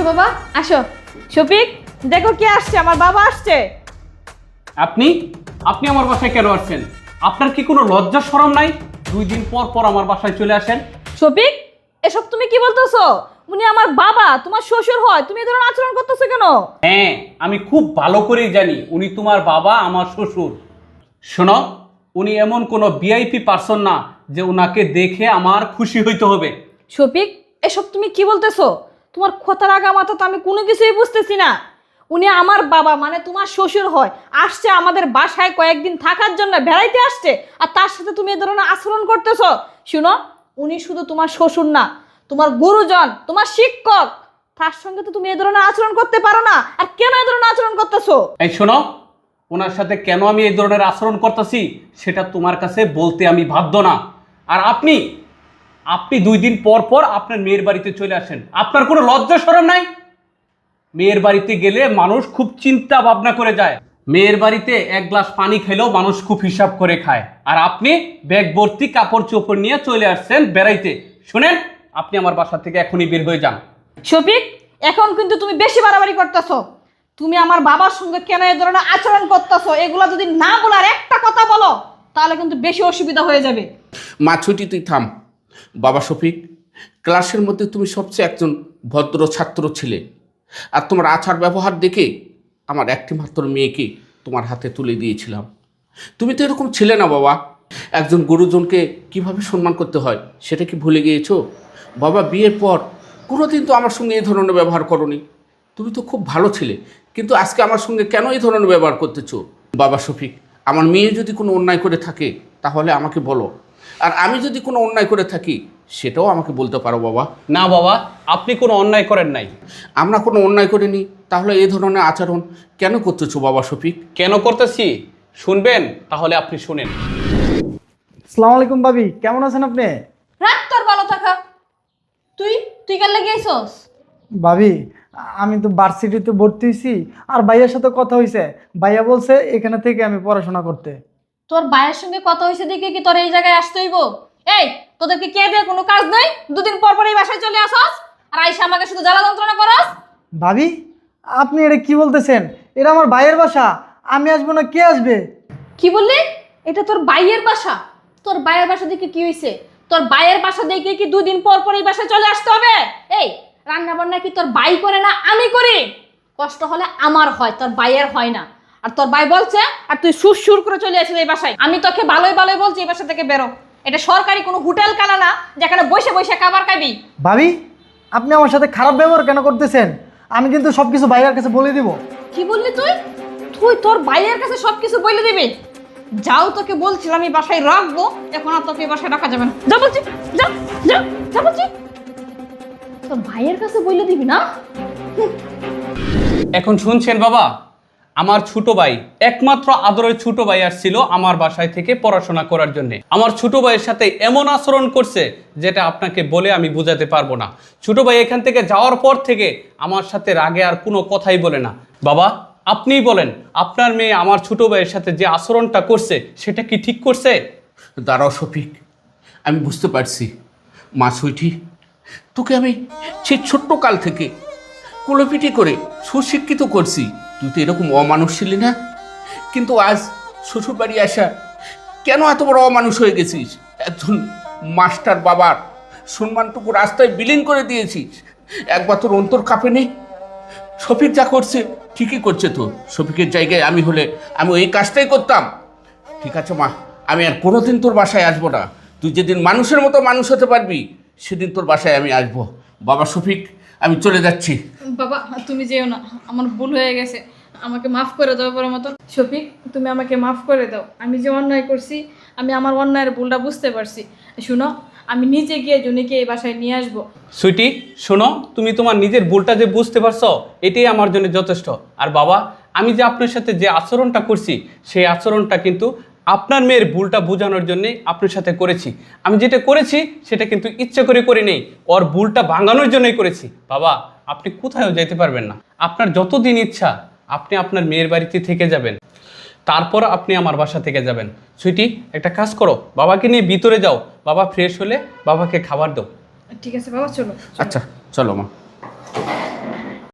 আসো বাবা আসো। শফিক দেখো কে আসছে, আমার বাবা আসছে। আপনি আপনি আমার বাসায় কেন আসছেন? আপনার কি কোনো লজ্জা শরম নাই? 2 দিন পর পর আমার বাসায় চলে আসেন। শফিক এসব তুমি কি বলতেছো? উনি আমার বাবা, তোমার শ্বশুর হয়, তুমি এই ধরনের আচরণ করতেছো কেন? হ্যাঁ, আমি খুব ভালো করেই জানি উনি তোমার বাবা, আমার শ্বশুর। শোনো, উনি এমন কোনো ভিআইপি পার্সন না যে ওনাকে দেখে আমার খুশি হইতে হবে। শফিক এসব তুমি কি বলতেছো? তোমার কথার আগা মাথা তো আমি কোনো কিছুই বুঝতেছি না। উনি আমার বাবা মানে তোমার শ্বশুর হয়, আসছে আমাদের বাসায় কয়েকদিন থাকার জন্য, বেড়াইতে আসছে, আর তার সাথে তুমি এই ধরনের আচরণ করতেছো। শুনো, উনি শুধু তোমার শ্বশুর না, তোমার গুরুজন, তোমার শিক্ষক, তার সঙ্গে তো তুমি এই ধরনের আচরণ করতে পারো না। আর কেন এই ধরনের আচরণ করতেছো? এই শোনো, ওনার সাথে কেন আমি এই ধরনের আচরণ করতেছি সেটা তোমার কাছে বলতে আমি বাধ্য না। আর আপনি 2 দিন পর পর আপনার মেয়ের বাড়িতে চলে আসেন। আপনার কোনো লজ্জা শরম নাই? মেয়ের বাড়িতে গেলে মানুষ খুব চিন্তা ভাবনা করে যায়। মেয়ের বাড়িতে এক গ্লাস পানি খেলেও মানুষ খুব হিসাব করে খায়। আর আপনি ব্যাগ ভর্তি কাপড় চোপড় নিয়ে চলে আসছেন বেড়াইতে। শুনেন, আপনি আমার বাসা থেকে এখনই বের হয়ে যান। শফিক এখন কিন্তু তুমি বেশি বাড়াবাড়ি করতেছো। তুমি আমার বাবার সঙ্গে কেন এই ধরনের আচরণ করতেছো এগুলো যদি না বলার একটা কথা বলো তাহলে কিন্তু বেশি অসুবিধা হয়ে যাবে। মা ছুটি তুই থাম। বাবা শফিক, ক্লাসের মধ্যে তুমি সবচেয়ে একজন ভদ্র ছাত্র ছিলে, আর তোমার আচার ব্যবহার দেখে আমার একটি মাত্র মেয়েকে তোমার হাতে তুলে দিয়েছিলাম। তুমি তো এরকম ছিলে না বাবা। একজন গুরুজনকে কিভাবে সম্মান করতে হয় সেটা কি ভুলে গিয়েছো? বাবা বিয়ের পর কোনোদিন তো আমার সঙ্গে এই ধরনের ব্যবহার করোনি। তুমি তো খুব ভালো ছিলে, কিন্তু আজকে আমার সঙ্গে কেন এই ধরনের ব্যবহার করতেছো? বাবা শফিক, আমার মেয়ে যদি কোনো অন্যায় করে থাকে তাহলে আমাকে বলো, আর আমি যদি কোনো অন্যায় করে থাকি সেটাও আমাকে বলতে পারো বাবা। না বাবা, আপনি কোনো অন্যায় করেন নাই। আমরা কোনো অন্যায় করিনি, তাহলে এই ধরনের আচরণ কেন করতেছো বাবা শফিক? কেন করতেছি শুনবেন? তাহলে আপনি শুনেন। আসসালামু আলাইকুম ভাবি, কেমন আছেন আপনি? রাখ তোর ভালো থাকা। তুই তুই কাল লেগেছস? ভাবি, আমি তো ভার্সিটিতে ভর্তি হয়েছি, আর ভাইয়ার সাথে কথা হয়েছে। ভাইয়া বলছে এখানে থেকে আমি পড়াশোনা করতে। তোর ভাইয়ের সঙ্গে কথা হয়েছে দেখে কি তোর এই জায়গায় আসতে হইব? এই তোদেরকে কে দেয় কোনো কাজ নাই? 2 দিন পর পর এই বাসায় চলে আসস আর আইসা আমাকে শুধু জ্বালা যন্ত্রণা করস। ভাবি, আপনি এটা কি বলতেছেন? এটা আমার ভাইয়ের বাসা, আমি আসবো না, কে আসবে? কি বললি? এটা তোর ভাইয়ের বাসা? তোর ভাইয়ের বাসা দেখে কি হইছে? তোর ভাইয়ের বাসা দেখে কি 2 দিন পর পর এই বাসায় চলে আসতে হবে? এই রান্না বান্না কি তোর ভাই করে না আমি করি? কষ্ট হলে আমার হয়, তোর ভাইয়ের হয় না। আর তোর ভাই বলছে আর তুই সুর করে চলে আসিস এই বাসায়। আমি তোকে ভালোই ভালোই বলছি এই বাসা থেকে বেরো। এটা সরকারি কোনো হোটেল কানা না যেখানে বসে বসে খাবার খাবি। ভাবি, আপনি আমার সাথে খারাপ ব্যবহার কেন করতেছেন? আমি কিন্তু সব কিছু ভাইয়ার কাছে বলে দিব। কি বললি তুই? তুই তোর ভাইয়ের কাছে সবকিছু বলে দিবি? যাও, তোকে বলছিলাম আমি বাসায় রাখবো, এখন আর তোকে বাসায় রাখা যাবে না। যা বলছি, যা যা যা বলছি। তোর ভাইয়ের কাছে বলে দিবি না? এখন শুনছেন বাবা, আমার ছোট ভাই, একমাত্র আদরের ছোট ভাই আসছিল আমার বাসায় থেকে পড়াশোনা করার জন্য। আমার ছোট ভাইয়ের সাথে এমন আচরণ করছে যেটা আপনাকে বলে আমি বোঝাতে পারবো না। ছোট ভাই এখান থেকে যাওয়ার পর থেকে আমার সাথে রাগে আর কোনো কথাই বলে না। বাবা আপনিই বলেন, আপনার মেয়ে আমার ছোট ভাইয়ের সাথে যে আচরণটা করছে সেটা কি ঠিক করছে? দাঁড়াও শফিক, আমি বুঝতে পারছি। মা সুইটি, তোকে আমি সেই ছোট্ট কাল থেকে কোলেপিটি করে সুশিক্ষিত করছি। তুই তো এরকম অমানুষ ছিলি না, কিন্তু আজ শ্বশুর বাড়ি আসা কেন এত বড় অমানুষ হয়ে গেছিস? একজন মাস্টার বাবার সম্মানটুকু রাস্তায় বিলীন করে দিয়েছিস। একবার তোর অন্তর কাঁপে নেই? শফিক যা করছে ঠিকই করছে তো। শফিকের জায়গায় আমি হলে আমি এই কাজটাই করতাম। ঠিক আছে মা, আমি আর কোনোদিন তোর বাসায় আসবো না। তুই যেদিন মানুষের মতো মানুষ হতে পারবি সেদিন তোর বাসায় আমি আসবো। বাবা শফিক, আমি চলে যাচ্ছি। বাবা তুমি যেও না, আমার ভুল হয়ে গেছে, আমাকে মাফ করে দাও বড় মতো। শফিক তুমি আমাকে মাফ করে দাও, আমি যে অন্যায় করছি আমি আমার অন্যায়ের ভুলটা বুঝতে পারছি। শুনো, আমি নিজে গিয়ে জুনিকে এই বাসায় নিয়ে আসবো। সুইটি শোনো, তুমি তোমার নিজের ভুলটা যে বুঝতে পারছো এটাই আমার জন্য যথেষ্ট। আর বাবা, আমি যে আপনার সাথে যে আচরণটা করছি সেই আচরণটা কিন্তু আপনার মেয়ের ভুলটা বোঝানোর জন্য আপনার সাথে করেছি। আমি যেটা করেছি সেটা কিন্তু ইচ্ছে করে করি নেই, ওর ভুলটা ভাঙানোর জন্যই করেছি। বাবা আপনি কোথাও যেতে পারবেন না, আপনার যতদিন ইচ্ছা আপনি আপনার মেয়ের বাড়িতে থেকে যাবেন, তারপর আপনি আমার বাসা থেকে যাবেন। সুইটি একটা কাজ করো, বাবাকে নিয়ে ভিতরে যাও, বাবা ফ্রেশ হলে বাবাকে খাবার দাও। ঠিক আছে বাবা, চলো। আচ্ছা চলো মা।